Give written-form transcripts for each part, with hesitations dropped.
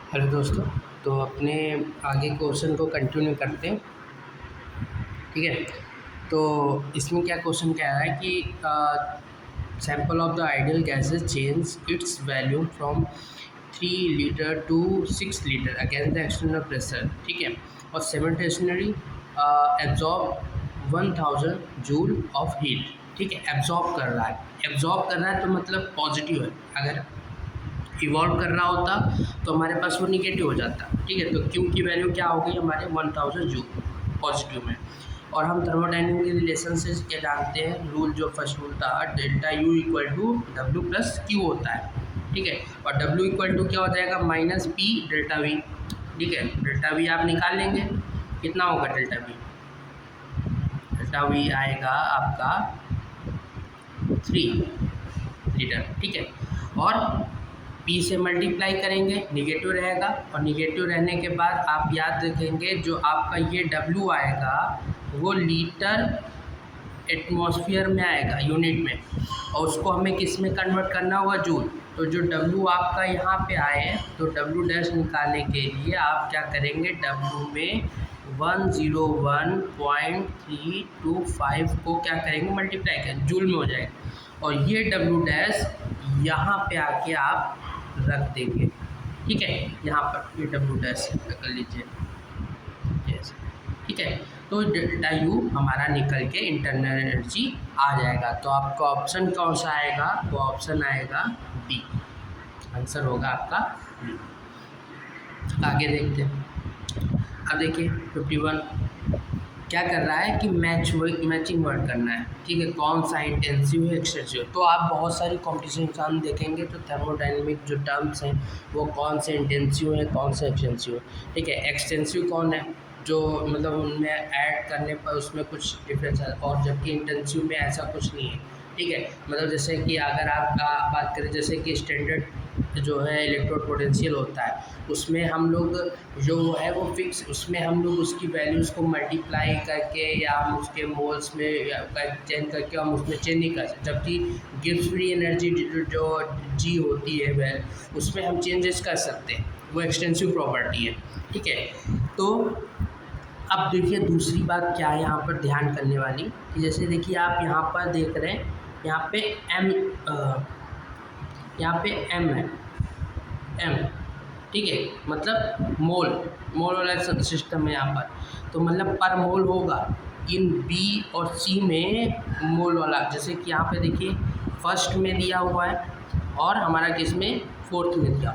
Hello दोस्तों। तो अपने आगे क्वेश्चन को कंटिन्यू करते हैं। ठीक है, तो इसमें क्या क्वेश्चन कह रहा है कि sample of the ideal gases change its value from 3 litre to 6 litre against the external pressure. ठीक है, और simultaneously absorb 1000 joule of heat. ठीक है, एब्जॉर्ब कर रहा है। एब्जॉर्ब कर रहा है तो मतलब पॉजिटिव है। अगर इवॉल्व कर रहा होता तो हमारे पास वो निगेटिव हो जाता। ठीक है, तो क्यू की वैल्यू क्या हो गई हमारे 1000 जूल पॉजिटिव में। और हम थर्मोडाइनमिक के रिलेशन से क्या जानते हैं, रूल जो फर्स्ट रूल था, delta U equal to W plus Q होता है। ठीक है, और डब्ल्यू इक्वल टू क्या हो जाएगा, माइनस पी डेल्टा वी। ठीक है, डेल्टा वी आप निकाल लेंगे, कितना होगा डेल्टा वी। डेल्टा वी आएगा आपका 3 लीटर। ठीक है, और पी से मल्टीप्लाई करेंगे, निगेटिव रहेगा, और निगेटिव रहने के बाद आप याद रखेंगे जो आपका ये डब्ल्यू आएगा वो लीटर एटमॉस्फेयर में आएगा, यूनिट में, और उसको हमें किस में कन्वर्ट करना होगा, जूल। तो जो डब्ल्यू आपका यहाँ पे आए तो डब्ल्यू डैश निकालने के लिए आप क्या करेंगे, डब्ल्यू में 101.325 को क्या करेंगे, मल्टीप्लाई करेंगे, जूल में हो जाएगा, और ये डब्ल्यू डैश यहाँ पे आके आप रख देंगे। ठीक है, यहाँ पर ये डब्ल्यू डैश कर लीजिए जैसे। ठीक है, तो डेल्टा यू हमारा निकल के इंटरनल एनर्जी आ जाएगा। तो आपका ऑप्शन कौन सा आएगा, तो ऑप्शन आएगा बी, आंसर होगा आपका बी। आगे देखते हैं। अब देखिए 51 क्या कर रहा है कि मैचिंग वर्ड करना है। ठीक है, कौन सा इंटेंसिव है, एक्सटेंसिव। तो आप बहुत सारी कॉम्पिटिशन एग्जाम देखेंगे तो थर्मोडायनेमिक जो टर्म्स हैं वो कौन से इंटेंसिव है, कौन से एक्सटेंसिव है। ठीक है, एक्सटेंसिव कौन है, जो मतलब उनमें ऐड करने पर उसमें कुछ डिफरेंस है, और जबकि इंटेंसिव में ऐसा कुछ नहीं है। ठीक है, मतलब जैसे कि अगर आप बात करें, जैसे कि स्टैंडर्ड जो है इलेक्ट्रोड पोटेंशियल होता है, उसमें हम लोग जो है वो फिक्स, उसमें हम लोग उसकी वैल्यूज़ को मल्टीप्लाई करके या हम उसके मोल्स में चेंज करके हम उसमें चेंज नहीं कर सकते। जबकि गिब्स फ्री एनर्जी जो जी होती है वैल, उसमें हम चेंजेस कर सकते हैं, वो एक्सटेंसिव प्रॉपर्टी है। ठीक है, तो अब देखिए दूसरी बात क्या है यहाँ पर ध्यान करने वाली, कि जैसे देखिए आप यहाँ पर देख रहे हैं, यहाँ पे एम है, एम। ठीक है, मतलब मोल वाला सिस्टम है यहाँ पर, तो मतलब पर मोल होगा इन बी और सी में मोल वाला। जैसे कि यहाँ पे देखिए फर्स्ट में दिया हुआ है और हमारा किस में, फोर्थ में दिया,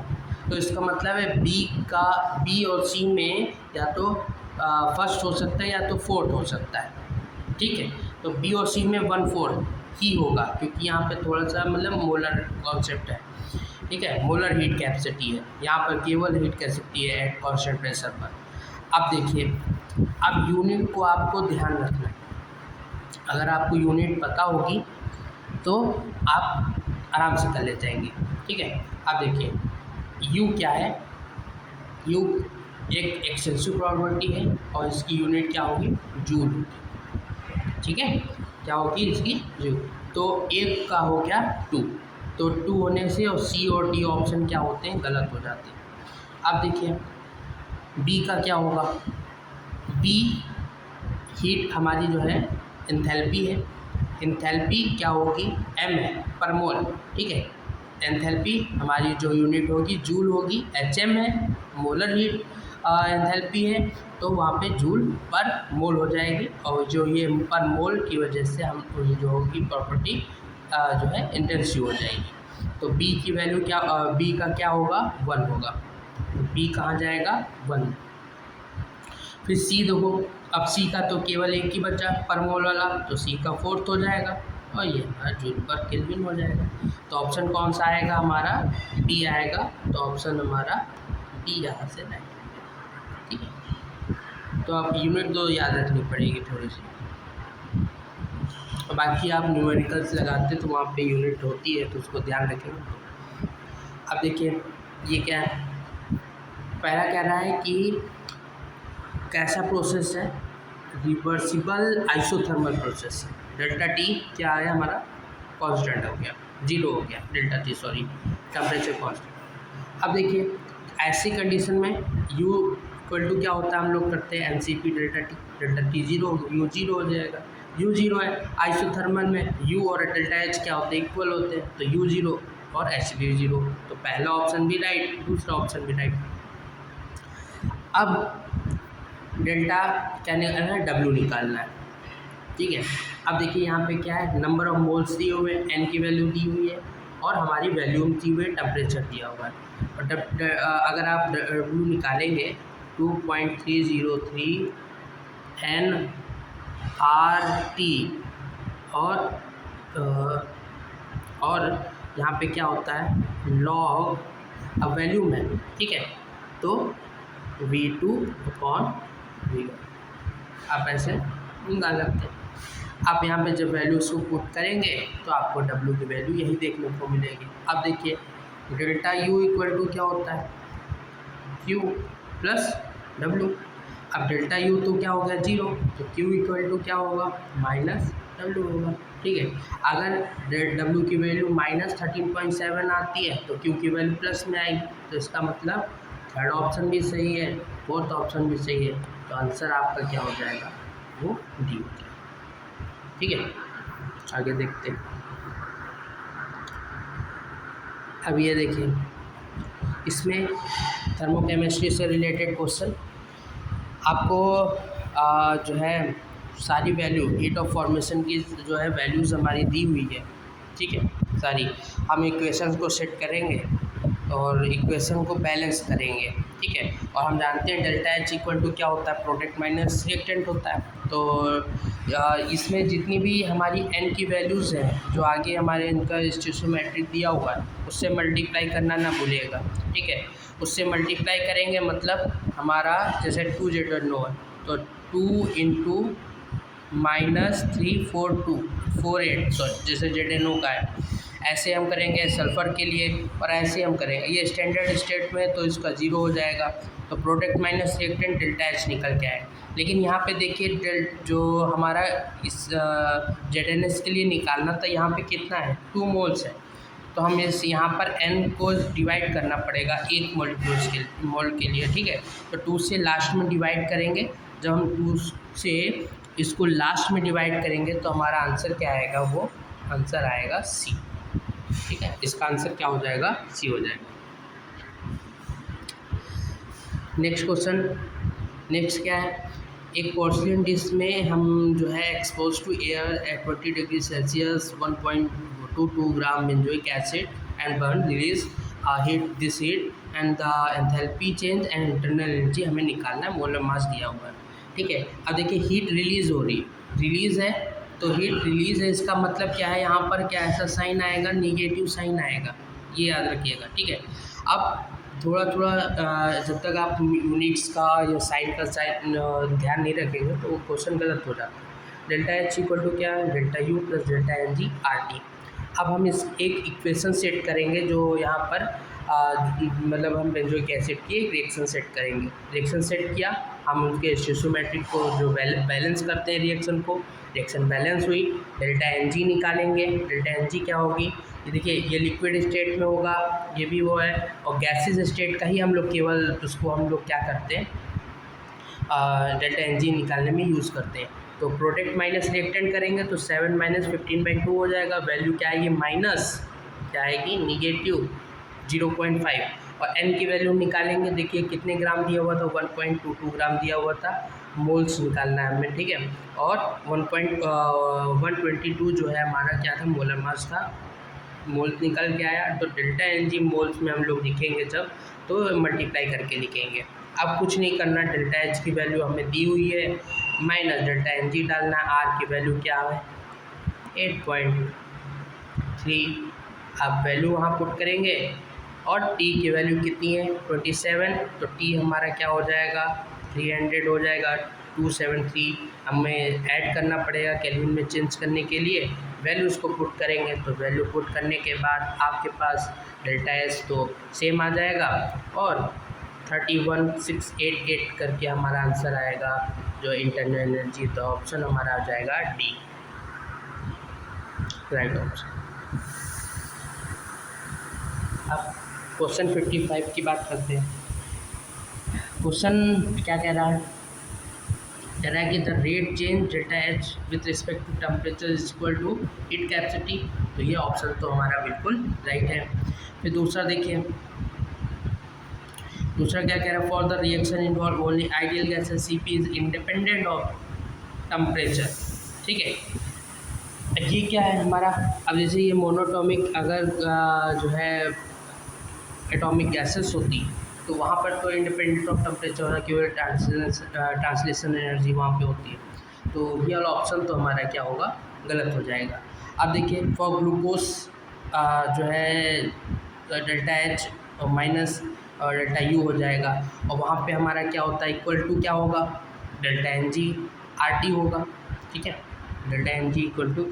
तो इसका मतलब है बी और सी में या तो फर्स्ट हो सकता है या तो फोर्थ हो सकता है। ठीक है, तो बी और सी में 1/4 ही होगा, क्योंकि यहाँ पे थोड़ा सा मतलब मोलर कॉन्सेप्ट है। ठीक है, मोलर हीट कैपेसिटी है, यहाँ पर केवल हीट कैपेसिटी है एट कॉन्स्टेंट प्रेशर पर। अब देखिए, अब यूनिट को आपको ध्यान रखना है। अगर आपको यूनिट पता होगी तो आप आराम से कर ले जाएंगे। ठीक है, अब देखिए यू क्या है, यू एक एक्सटेंसिव प्रॉपर्टी है और इसकी यूनिट क्या होगी, जूल होगी। ठीक है, क्या होगी इसकी, जूल। तो एक का हो गया 2, तो 2 होने से और सी और डी ऑप्शन क्या होते हैं, गलत हो जाते हैं। अब देखिए बी का क्या होगा, बी हीट हमारी जो है एंथैल्पी है, एंथैल्पी क्या होगी, एम है पर मोल। ठीक है, एंथैल्पी हमारी जो यूनिट होगी जूल होगी, एच एम है मोलर हीट एंथैल्पी है, तो वहाँ पे जूल पर मोल हो जाएगी, और जो ये पर मोल की वजह से हम जो होगी प्रॉपर्टी जो है इंटेंसिव हो जाएगी। तो बी की वैल्यू क्या, बी का क्या होगा, 1 होगा, तो बी कहाँ जाएगा, 1। फिर सी देखो, अब सी का तो केवल एक ही बचा पर मोल वाला, तो सी का 4th हो जाएगा, और ये हमारा जूल पर केल्विन हो जाएगा। तो ऑप्शन कौन सा आएगा हमारा, बी आएगा। तो ऑप्शन हमारा बी यहाँ से राइट। ठीक है, तो आप यूनिट तो याद रखनी पड़ेगी थोड़ी सी, और बाकी आप न्यूमेरिकल्स लगाते तो वहाँ पे यूनिट होती है तो उसको ध्यान रखेंगे। अब देखिए ये क्या है, पहला कह रहा है कि कैसा प्रोसेस है, रिवर्सिबल आइसोथर्मल प्रोसेस है। डेल्टा टी क्या है हमारा, कांस्टेंट हो गया, 0 हो गया, delta T sorry temperature constant. अब देखिए ऐसी कंडीशन में u इक्वल टू क्या होता है, हम लोग करते हैं NCP delta T zero, u zero हो जाएगा, u जीरो है। आइसोथर्मल में u और डेल्टा एच क्या होते हैं, इक्वल होते हैं, तो u जीरो और एच डी जीरो। तो पहला ऑप्शन भी राइट, दूसरा ऑप्शन भी राइट। अब डेल्टा क्या निकालना है, w निकालना है, ठीक है। अब देखिए यहाँ पे क्या है, नंबर ऑफ मोल्स दिए हुए हैं, n की वैल्यू दी हुई है और हमारी वैल्यूम दी हुई है, टेम्परेचर दिया हुआ है। और अगर आप w निकालेंगे 2.303 nRT और यहाँ पे क्या होता है लॉग, अब वैल्यूम है, ठीक है, तो V2/V1 आप ऐसे निकाल सकते हैं। आप यहाँ पे जब वैल्यूज को पुट करेंगे तो आपको W की वैल्यू यही देखने को मिलेगी। अब देखिए डेल्टा U इक्वल टू क्या होता है, Q प्लस W। अब डेल्टा U तो क्या होगा, जीरो, तो Q इक्वल टू क्या होगा, माइनस W होगा, ठीक है। अगर W की वैल्यू -13.7 आती है तो Q की वैल्यू प्लस में आएगी, तो इसका मतलब थर्ड ऑप्शन भी सही है, फोर्थ ऑप्शन भी सही है, तो आंसर आपका क्या हो जाएगा, वो डी हो जाएगा, ठीक है। आगे देखते हैं। अब ये देखिए, इसमें थर्मोकेमिस्ट्री से रिलेटेड क्वेश्चन आपको जो है सारी वैल्यू हीट ऑफ फॉर्मेशन की जो है वैल्यूज़ हमारी दी हुई है, ठीक है, सारी। हम इक्वेशंस को सेट करेंगे और इक्वेशन को बैलेंस करेंगे, ठीक है। और हम जानते हैं डेल्टा एच इक्वल टू क्या होता है, प्रोडक्ट माइनस रिएक्टेंट होता है। तो इसमें जितनी भी हमारी n की वैल्यूज़ हैं, जो आगे हमारे इनका स्टोइचोमेट्रिक दिया हुआ है, उससे मल्टीप्लाई करना ना भूलिएगा, ठीक है। उससे मल्टीप्लाई करेंगे मतलब हमारा जैसे 2 Z1 है तो 2 इंटू -34248, सॉरी जैसे ZNO का है, ऐसे हम करेंगे सल्फ़र के लिए और ऐसे हम करेंगे। ये स्टैंडर्ड स्टेट में तो इसका ज़ीरो हो जाएगा, तो product minus reactant delta H निकल के आए। लेकिन यहाँ पे देखिए जो हमारा इस ZNS के लिए निकालना था, यहाँ पे कितना है, 2 मोल्स है, तो हम इस यहाँ पर n को डिवाइड करना पड़ेगा एक मोल के लिए, ठीक है। तो 2 से लास्ट में डिवाइड करेंगे, जब हम 2 से इसको लास्ट में डिवाइड करेंगे तो हमारा आंसर क्या आएगा, वो आंसर आएगा C, ठीक है। इसका आंसर क्या हो जाएगा, C हो जाएगा। नेक्स्ट क्वेश्चन, नेक्स्ट क्या है, एक पोर्सलिन डिश में हम जो है expose to air at 20 degree Celsius 1.22 gram benzoic acid and burn release heat this heat and the enthalpy change and internal energy हमें निकालना है, मोलर मास दिया हुआ है, ठीक है। अब देखिए हीट रिलीज़ हो रही, रिलीज़ है तो हीट रिलीज़ है, इसका मतलब क्या है, यहाँ पर क्या ऐसा साइन आएगा, निगेटिव साइन आएगा, ये याद रखिएगा, ठीक है। अब थोड़ा जब तक आप यूनिट्स का या साइन का ध्यान नहीं रखेंगे तो वो क्वेश्चन गलत हो जाता है। डेल्टा एच इक्वल टू क्या है, delta U plus delta N G R T. अब हम इस एक इक्वेशन सेट करेंगे जो यहाँ पर मतलब हम बेंजोइक एसिड की एक रिएक्शन सेट करेंगे। रिएक्शन सेट किया, हम उनके स्टोइचोमेट्रिक को जो बैलेंस करते हैं रिएक्शन को, रिएक्शन बैलेंस हुई, डेल्टा एन जी निकालेंगे। डेल्टा एन जी क्या होगी, ये देखिए ये लिक्विड स्टेट में होगा, ये भी वो है, और गैसेस स्टेट का ही हम लोग केवल उसको हम लोग क्या करते हैं, डेल्टा एन जी निकालने में यूज़ करते हैं। तो प्रोडक्ट माइनस रिएक्टेंट करेंगे तो 7 - 15/2 हो जाएगा। वैल्यू क्या आएगी, माइनस क्या आएगी, निगेटिव 0.5, और n की वैल्यू निकालेंगे। देखिए कितने ग्राम दिया हुआ था, 1.22 ग्राम दिया हुआ था, मोल्स निकालना है हमें, ठीक है। और 122 जो है हमारा क्या था, मोलर मास था, मोल्स निकल के आया। तो डेल्टा एन जी मोल्स में हम लोग लिखेंगे जब, तो मल्टीप्लाई करके लिखेंगे। अब कुछ नहीं करना, डेल्टा एच की वैल्यू हमें दी हुई है, माइनस डेल्टा एन जी डालना, आर की वैल्यू क्या है 8.3, अब वैल्यू वहाँ पुट करेंगे, और टी की वैल्यू कितनी है 27, तो टी हमारा क्या हो जाएगा 300 हो जाएगा, 273 हमें ऐड करना पड़ेगा केल्विन में चेंज करने के लिए। वैल्यूज़ को पुट करेंगे, तो वैल्यू पुट करने के बाद आपके पास डेल्टा एस तो सेम आ जाएगा, और 31688 करके हमारा आंसर आएगा जो इंटरनल एनर्जी। तो ऑप्शन हमारा आ जाएगा डी, राइट ऑप्शन। अब क्वेश्चन 55 की बात करते हैं। क्वेश्चन क्या कह रहा है? कह रहा है कि the rate change delta H with respect to temperature is equal to heat capacity. तो ये ऑप्शन तो हमारा बिल्कुल राइट है। फिर दूसरा देखिए, दूसरा क्या कह रहा है? For the reaction involve only ideal gases CP is independent of temperature. ठीक है, ये क्या है हमारा? अब जैसे ये मोनोटॉमिक अगर जो है एटॉमिक गैसेस होती तो वहाँ पर तो इंडिपेंडेंट ऑफ टेम्परेचर होना, केवल ट्रांसलेशन एनर्जी वहाँ पे होती है। तो ये वाला ऑप्शन तो हमारा क्या होगा? गलत हो जाएगा। अब देखिए फॉर ग्लूकोज जो है डेल्टा एच माइनस और डेल्टा यू हो जाएगा, और वहाँ पे हमारा क्या होता है? इक्वल टू क्या होगा? Delta N G R T होगा। ठीक है, delta N G equal to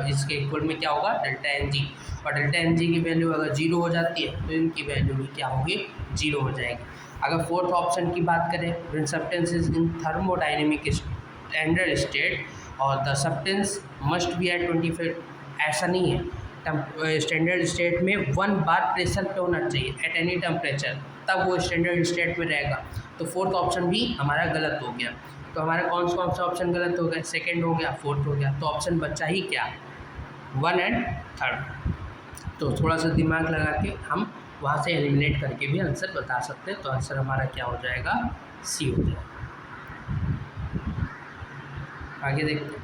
इसके इक्वल में क्या होगा? डेल्टा एन जी, और डेल्टा एन जी की वैल्यू अगर जीरो हो जाती है तो इनकी वैल्यू भी क्या होगी? जीरो हो जाएगी। अगर फोर्थ ऑप्शन की बात करें, when substance is in thermodynamic standard state और the substance must be at 25, ऐसा नहीं है। स्टैंडर्ड स्टेट में 1 बार प्रेशर पे होना चाहिए एट एनी टेम्परेचर, तब वो स्टैंडर्ड स्टेट में रहेगा। तो फोर्थ ऑप्शन भी हमारा गलत हो गया। तो हमारा कौन सा ऑप्शन गलत हो गया? सेकंड हो गया, फोर्थ हो गया। तो ऑप्शन बचा ही क्या? 1 एंड 3। तो थोड़ा सा दिमाग लगा के हम वहाँ से एलिमिनेट करके भी आंसर बता सकते हैं। तो आंसर हमारा क्या हो जाएगा? सी हो जाएगा। आगे देखते हैं।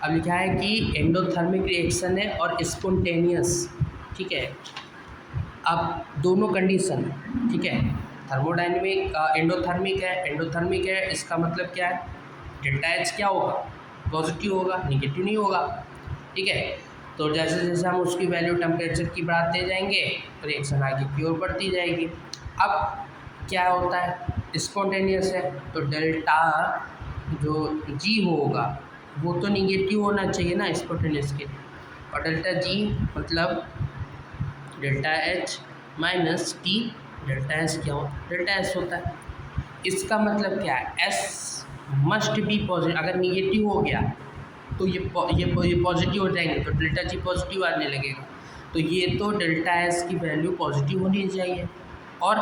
अब लिखा है कि एंडोथर्मिक रिएक्शन है और स्पॉन्टेनियस। ठीक है, अब दोनों कंडीशन, ठीक है, थर्मोडाइनमिक एंडोथर्मिक है, इसका मतलब क्या है? डेल्टा एच क्या होगा? पॉजिटिव होगा, निगेटिव नहीं होगा। ठीक है, तो जैसे जैसे हम उसकी वैल्यू टेम्परेचर की बढ़ाते जाएंगे रिएक्शन आगे की ओर बढ़ती जाएगी। अब क्या होता है? स्पॉन्टेनियस है तो डेल्टा जो जी होगा वो तो निगेटिव होना चाहिए ना स्पॉन्टेनियस के, और डेल्टा जी मतलब delta H minus T. Delta S क्या होता है? डेल्टा एस होता है। इसका मतलब क्या है? S must be positive. अगर निगेटिव हो गया तो ये पॉजिटिव हो जाएंगे, तो डेल्टा जी पॉजिटिव आने लगेगा। तो ये तो डेल्टा एस की वैल्यू पॉजिटिव होनी चाहिए, और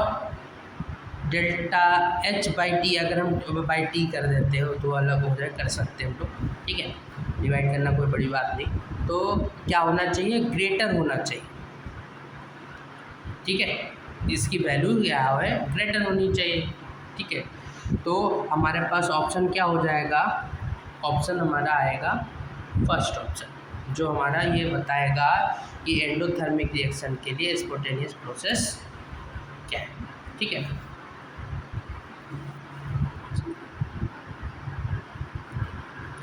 डेल्टा एच बाई टी अगर हम बाई टी कर देते हो तो अलग हो जाए, कर सकते हैं हम लोग। ठीक है, डिवाइड करना कोई बड़ी बात नहीं। तो क्या होना चाहिए? ग्रेटर होना चाहिए। ठीक है, इसकी वैल्यू क्या है? ग्रेटर होनी चाहिए। ठीक है, तो हमारे पास ऑप्शन क्या हो जाएगा? ऑप्शन हमारा आएगा फर्स्ट ऑप्शन, जो हमारा ये बताएगा कि एंडोथर्मिक रिएक्शन के लिए स्पॉन्टेनियस प्रोसेस क्या है। ठीक है,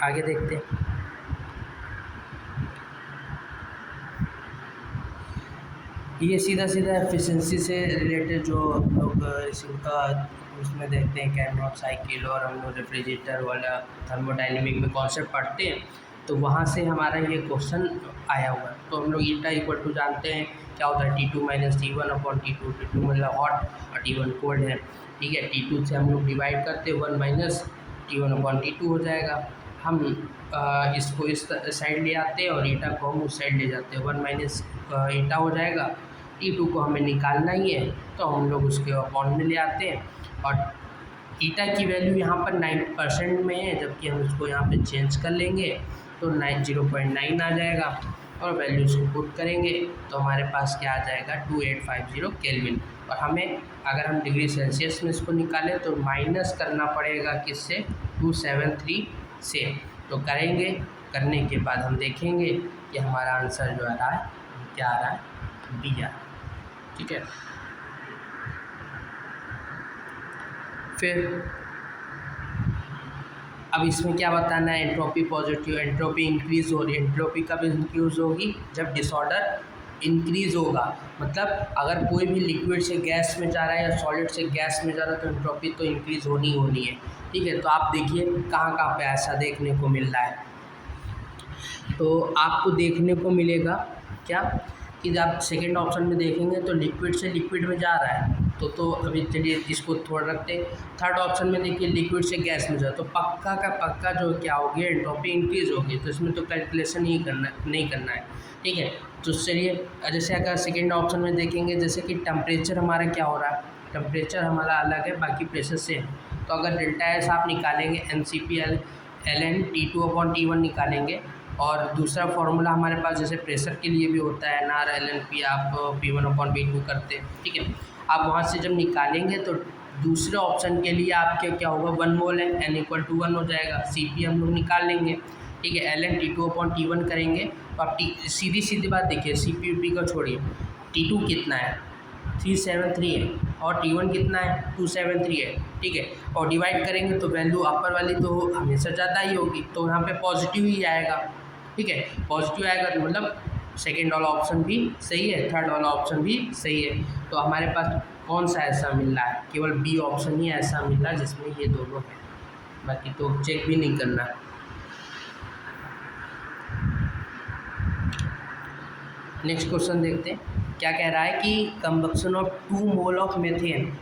आगे देखते हैं। ये सीधा सीधा एफिशिएंसी से रिलेटेड जो लोग उसमें देखते हैं कैरनॉट साइकिल, और हम लोग रेफ्रिजरेटर वाला थर्मोडाइनमिक में कॉन्सेप्ट पढ़ते हैं, तो वहाँ से हमारा ये क्वेश्चन आया हुआ है। तो हम लोग ईटा इक्वल टू जानते हैं क्या होता है? T2 minus T1 upon T2। T2 मतलब हॉट और T1 कोल्ड है। ठीक है, T2 से हम लोग डिवाइड करते हैं 1 माइनस T1 अपॉन T2 हो जाएगा। हम इसको इस साइड ले आते हैं और ईटा को हम उस साइड ले जाते हैं। 1 माइनस ईटा हो जाएगा, T2 को हमें निकालना ही है तो हम लोग उसके अपॉन में ले आते हैं, और ईटा की वैल्यू यहाँ पर 9% में है, जबकि हम उसको यहाँ पे चेंज कर लेंगे तो 0.9 आ जाएगा, और वैल्यूज को पुट करेंगे तो हमारे पास क्या आ जाएगा? 2850 केल्विन। और हमें अगर हम डिग्री सेल्सियस में इसको निकालें तो माइनस करना पड़ेगा किससे? 273 से। तो करेंगे, करने के बाद हम देखेंगे कि हमारा आंसर जो आ रहा है क्या आ रहा है? बी आ रहा है। ठीक है, फिर अब इसमें क्या बताना है? एंट्रोपी पॉजिटिव, एंट्रोपी इंक्रीज़ हो रही है। एंट्रोपी कब इंक्रीज़ होगी? जब डिसऑर्डर इंक्रीज़ होगा। मतलब अगर कोई भी लिक्विड से गैस में जा रहा है या सॉलिड से गैस में जा रहा है तो एंट्रोपी तो इंक्रीज़ होनी ही होनी है। ठीक है, तो आप देखिए कहाँ कहाँ पे ऐसा देखने को मिल रहा है। तो आपको देखने को मिलेगा क्या कि जब सेकेंड ऑप्शन में देखेंगे तो लिक्विड से लिक्विड में जा रहा है, तो अभी चलिए इसको थोड़ा रखते हैं। थर्ड ऑप्शन में देखिए लिक्विड से गैस में जा, तो पक्का का पक्का जो क्या होगी? एंट्रोपी इंक्रीज़ होगी। तो इसमें तो कैलकुलेशन ही नहीं करना है। ठीक है, तो चलिए जैसे अगर सेकेंड ऑप्शन में देखेंगे, जैसे कि टेम्परेचर हमारा क्या हो रहा है? टेम्परेचर हमारा अलग है, बाकी प्रेशर सेम। तो अगर डेल्टा एस आप निकालेंगे NCPL ln T2/T1 निकालेंगे, और दूसरा फार्मूला हमारे पास जैसे प्रेशर के लिए भी होता है NR ln P, आप P1/V2 करते हैं, ठीक है। आप वहाँ से जब निकालेंगे तो दूसरे ऑप्शन के लिए आपके क्या होगा, 1 मोल है, n = 1 हो जाएगा। Cp हम लोग निकाल लेंगे, ठीक है। ln T2/T1 करेंगे तो आप सीधी बात देखिए, Cp को छोड़िए, T2 कितना है 373 है, और T1 कितना है 273 है, ठीक है। और डिवाइड करेंगे तो वैल्यू अपर वाली तो हमेशा ज़्यादा ही होगी, तो यहाँ पे पॉजिटिव ही आएगा, ठीक है। पॉजिटिव आएगा तो मतलब सेकेंड वाला ऑप्शन भी सही है, थर्ड वाला ऑप्शन भी सही है। तो हमारे पास कौन सा ऐसा मिल रहा है, केवल बी ऑप्शन ही ऐसा मिल रहा है जिसमें ये दोनों है, बाकी तो चेक भी नहीं करना। नेक्स्ट क्वेश्चन देखते हैं, क्या कह रहा है कि combustion of 2 mole of methane,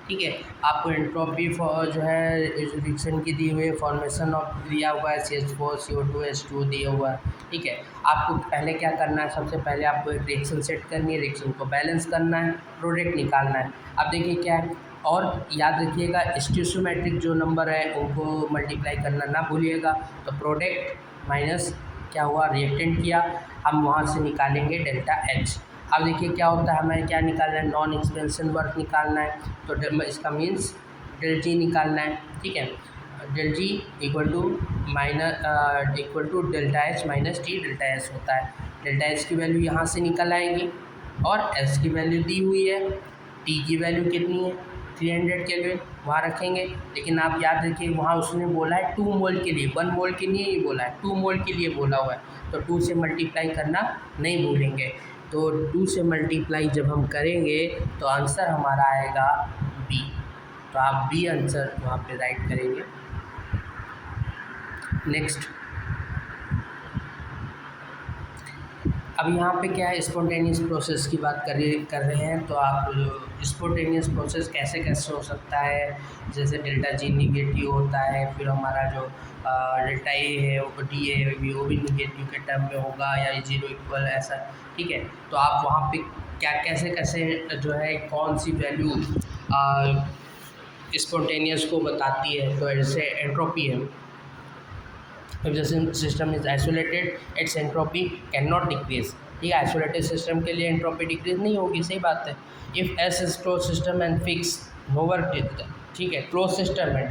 ठीक है। आपको एंट्रोपी जो है रिएक्शन की दी हुई है, फॉर्मेशन ऑफ दिया हुआ है CH4 CO2 H2 दिया हुआ है, ठीक है। आपको पहले क्या करना है, सबसे पहले आपको एक रिएक्शन सेट करनी है, रिएक्शन को बैलेंस करना है, प्रोडक्ट निकालना है। अब देखिए क्या है, और याद रखिएगा स्टोइचोमेट्रिक जो नंबर है उनको मल्टीप्लाई करना ना भूलिएगा। तो प्रोडक्ट माइनस क्या हुआ, रिएक्टेंट किया, हम वहाँ से निकालेंगे डेल्टा H। अब देखिए क्या होता है, हमें क्या निकालना है, नॉन एक्सपेंशन वर्क निकालना है, तो इसका मीन्स डेल G निकालना है, ठीक है। Del G equal to delta H minus T delta S होता है। डेल्टा H की वैल्यू यहाँ से निकल आएगी, और S की वैल्यू दी हुई है, T की वैल्यू कितनी है 300 केल्विन, वहाँ रखेंगे। लेकिन आप याद रखिए वहाँ उसने बोला है 2 मोल के लिए, 1 मोल के लिए ही बोला है, 2 मोल के लिए बोला हुआ है, तो 2 से मल्टीप्लाई करना नहीं भूलेंगे। तो 2 से मल्टीप्लाई जब हम करेंगे तो आंसर हमारा आएगा बी, तो आप बी आंसर वहाँ पे राइट करेंगे। नेक्स्ट, अब यहाँ पे क्या है, स्पॉन्टेनियस प्रोसेस की बात कर रहे हैं। तो आप स्पॉन्टेनियस प्रोसेस कैसे कैसे हो सकता है, जैसे डेल्टा G निगेटिव होता है, फिर हमारा जो डेल्टा A है वो डी ए वो भी निगेटिव के टर्म में होगा, या 0 इक्वल ऐसा, ठीक है। तो आप वहाँ पे क्या कैसे कैसे जो है कौन सी वैल्यू स्पॉन्टेनियस को बताती है, तो जैसे एंट्रोपी है, if the system is isolated its entropy cannot decrease, ठीक है। आइसोलेटेड सिस्टम के लिए एंट्रोपी डिक्रीज नहीं होगी, सही बात है। If S is close system and fix no work, ठीक है। क्लोज सिस्टम है,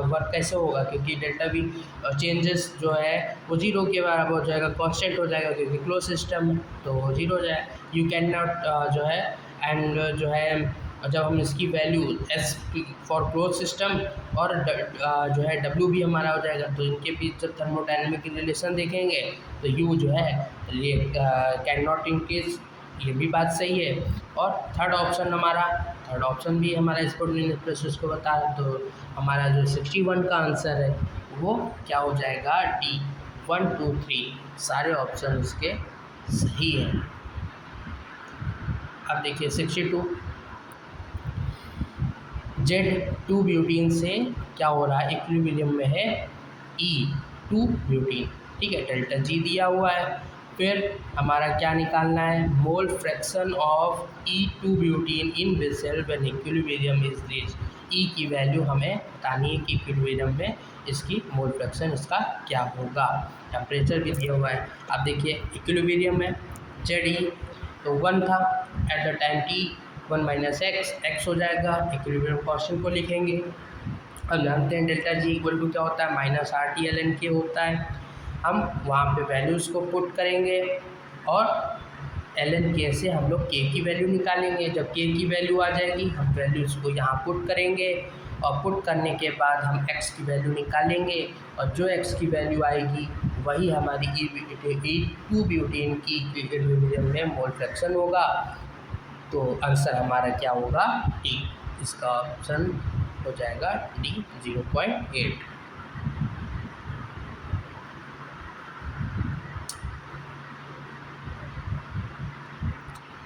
वर्क कैसे होगा, क्योंकि डेल्टा भी चेंजेस जो है वो 0 के बराबर हो जाएगा, कांस्टेंट हो जाएगा, क्योंकि क्लोज सिस्टम है तो 0 हो जाए। यू कैन नॉट जो है, एंड जो है जब हम इसकी value S for close system और जो है डब्ल्यू भी हमारा हो जाएगा, तो इनके बीच जब थर्मोडायनेमिक रिलेशन देखेंगे तो यू जो है ये कैन नॉट इंक्रीज, ये भी बात सही है। और थर्ड ऑप्शन भी हमारा स्पॉन्टेनियस प्रोसेस को बता है, तो हमारा जो 61 का आंसर है वो क्या हो जाएगा, डी। 1 2 3 सारे ऑप्शन इसके सही हैं। अब देखिए 62, Z2 ब्यूटीन से क्या हो रहा है, इक्विलिब्रियम में है E2 ब्यूटीन, ठीक है। डेल्टा G दिया हुआ है, फिर हमारा क्या निकालना है, mole fraction of E2 butene in vessel when equilibrium is reached. E की वैल्यू हमें बतानी है कि इक्विलिब्रियम में इसकी मोल फ्रैक्शन इसका क्या होगा। टेम्परेचर भी दिया हुआ है। अब देखिए इक्विलिब्रियम में Ze तो 1 था at the time T, 1 minus x हो जाएगा, इक्विलिब्रियम कांस्टेंट को लिखेंगे। अब जानते हैं डेल्टा G इक्वल टू क्या होता है, माइनस RT ln K होता है। हम वहाँ पे वैल्यूज़ को पुट करेंगे, और ln K से हम लोग K की वैल्यू निकालेंगे। जब K की वैल्यू आ जाएगी हम वैल्यूज़ को यहाँ पुट करेंगे, और पुट करने के बाद हम x की वैल्यू निकालेंगे, और जो x की वैल्यू आएगी वही हमारी E2 ब्यूटीन की इक्विलिब्रियम में मोल फ्रैक्शन होगा। तो आंसर हमारा क्या होगा, डी। इसका ऑप्शन हो जाएगा डी 0.8।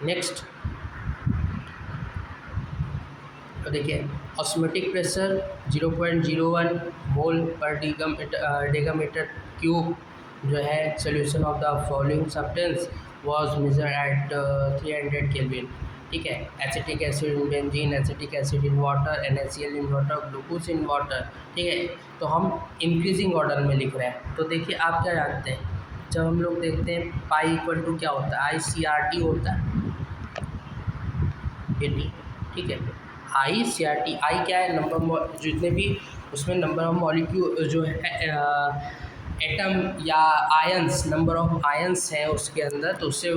नेक्स्ट, तो देखिए ऑस्मोटिक प्रेशर 0.01 मोल पर डेगामीटर क्यूब जो है solution of the following substance was measured eight 300 kelvin. ठीक है, acetic acid in benzene, acetic acid in water, NaCl in water, glucose in water. ठीक है, तो हम इंक्रीजिंग ऑर्डर में लिख रहे हैं। तो देखिए आप क्या जानते हैं, जब हम लोग देखते हैं पाई इक्वल टू क्या होता है, ICRT होता है, AT। ठीक है, ICRT, आई क्या है, नंबर, जितने भी उसमें नंबर ऑफ मॉलिक्यूल जो है एटम या आयंस, नंबर ऑफ आयंस हैं उसके अंदर, तो उससे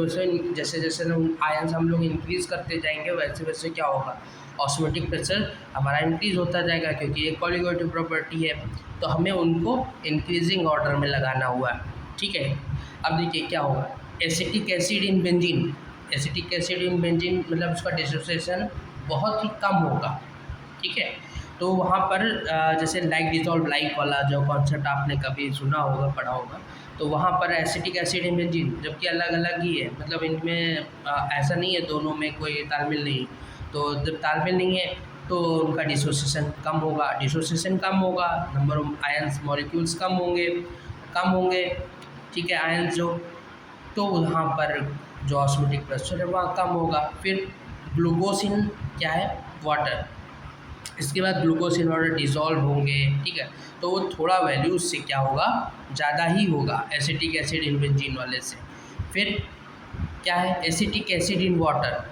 जैसे जैसे आयंस हम लोग इंक्रीज़ करते जाएंगे वैसे वैसे क्या होगा, ऑस्मोटिक प्रेशर हमारा इंक्रीज़ होता जाएगा, क्योंकि ये कॉलिगेटिव प्रॉपर्टी है। तो हमें उनको इंक्रीजिंग ऑर्डर में लगाना हुआ है। ठीक है, अब देखिए क्या होगा, acetic acid in benzene, acetic acid in benzene मतलब उसका डिसोसिएशन बहुत ही कम होगा। ठीक है, तो वहाँ पर जैसे लाइक डिजॉल्व लाइक वाला जो कॉन्सेप्ट आपने कभी सुना होगा, पढ़ा होगा, तो वहाँ पर एसिटिक एसिड इन बेंजीन जबकि अलग अलग ही है, मतलब इनमें ऐसा नहीं है दोनों में कोई तालमेल नहीं। तो जब तालमेल नहीं है तो उनका डिसोसिएशन कम होगा, डिसोसिएशन कम होगा, नंबर ऑफ आयंस मॉलिक्यूल्स कम होंगे। ठीक है, आयंस जो, तो वहाँ पर जो ऑस्मोटिक प्रेशर है वहाँ कम होगा। फिर ग्लूकोज इन क्या है, वाटर, इसके बाद ग्लूकोज इन वाटर डिज़ोल्व होंगे। ठीक है, तो वो थोड़ा वैल्यू उससे क्या होगा, ज़्यादा ही होगा एसिटिक एसिड इन बेंजीन वाले से। फिर क्या है, एसिटिक एसिड इन वाटर।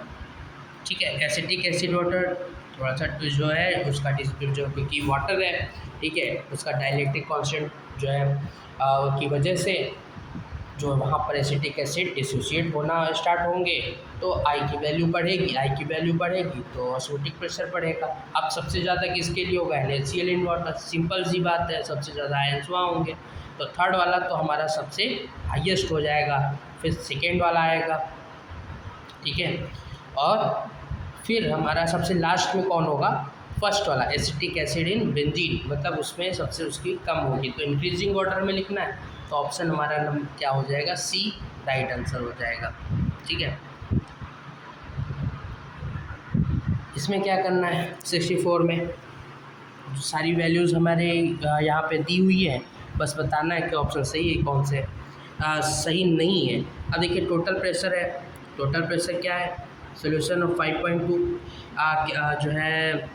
ठीक है, एसिटिक एसिड वाटर थोड़ा सा जो है उसका जो, क्योंकि वाटर है, ठीक है, उसका डाइलेक्ट्रिक कांस्टेंट जो है की वजह से जो वहाँ पर एसिटिक एसिड डिसोसिएट होना स्टार्ट होंगे, तो आई की वैल्यू बढ़ेगी तो ऑस्मोटिक प्रेशर बढ़ेगा। अब सबसे ज़्यादा किसके लिए होगा, NaCl इन वाटर, सिंपल सी बात है, सबसे ज़्यादा आयंस वहाँ होंगे। तो थर्ड वाला तो हमारा सबसे हाईएस्ट हो जाएगा, फिर सेकेंड वाला आएगा। ठीक है, और फिर हमारा सबसे लास्ट में कौन होगा, फर्स्ट वाला एसिटिक एसिड इन बेंजीन, मतलब उसमें सबसे उसकी कम होगी। तो इंक्रीजिंग ऑर्डर में लिखना है, तो ऑप्शन हमारा क्या हो जाएगा, C राइट आंसर हो जाएगा। ठीक है, इसमें क्या करना है, 64 में सारी वैल्यूज़ हमारे यहाँ पे दी हुई है, बस बताना है कि ऑप्शन सही है कौन से सही नहीं है। अब देखिए टोटल प्रेशर है, टोटल प्रेशर क्या है, सोल्यूशन ऑफ 5.2 जो है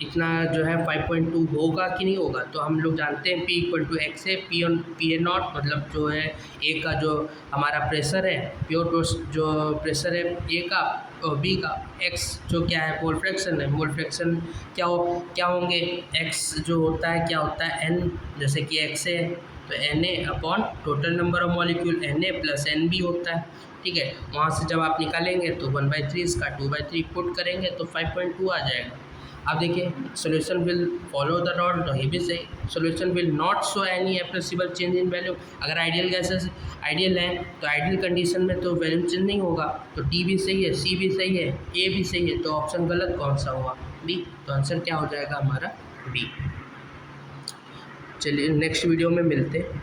इतना जो है 5.2 होगा कि नहीं होगा, तो हम लोग जानते हैं P इक्वल टू एक्स है, पी ए नॉट मतलब जो है ए का जो हमारा प्रेशर है, प्योर जो प्रेशर है ए का, और बी का एक्स जो क्या है मोल फ्रैक्शन है, मोल फ्रैक्शन क्या होंगे, एक्स जो होता है क्या होता है एन, जैसे कि एक्स है तो Na upon total number of molecule Na plus NB होता है। ठीक है, वहाँ से जब आप निकालेंगे तो 1/3 इसका 2/3 पुट करेंगे तो 5.2 आ जाएगा। अब देखिए solution will follow the rod, तो ये भी सही, solution will not show any appreciable change in value. अगर आइडियल गैसेस आइडियल हैं तो आइडियल कंडीशन में तो वैल्यू चेंज नहीं होगा, तो डी भी सही है, सी भी सही है, ए भी सही है, तो ऑप्शन गलत कौन सा हुआ, बी। तो आंसर क्या हो जाएगा हमारा बी। चलिए नेक्स्ट वीडियो में मिलते हैं।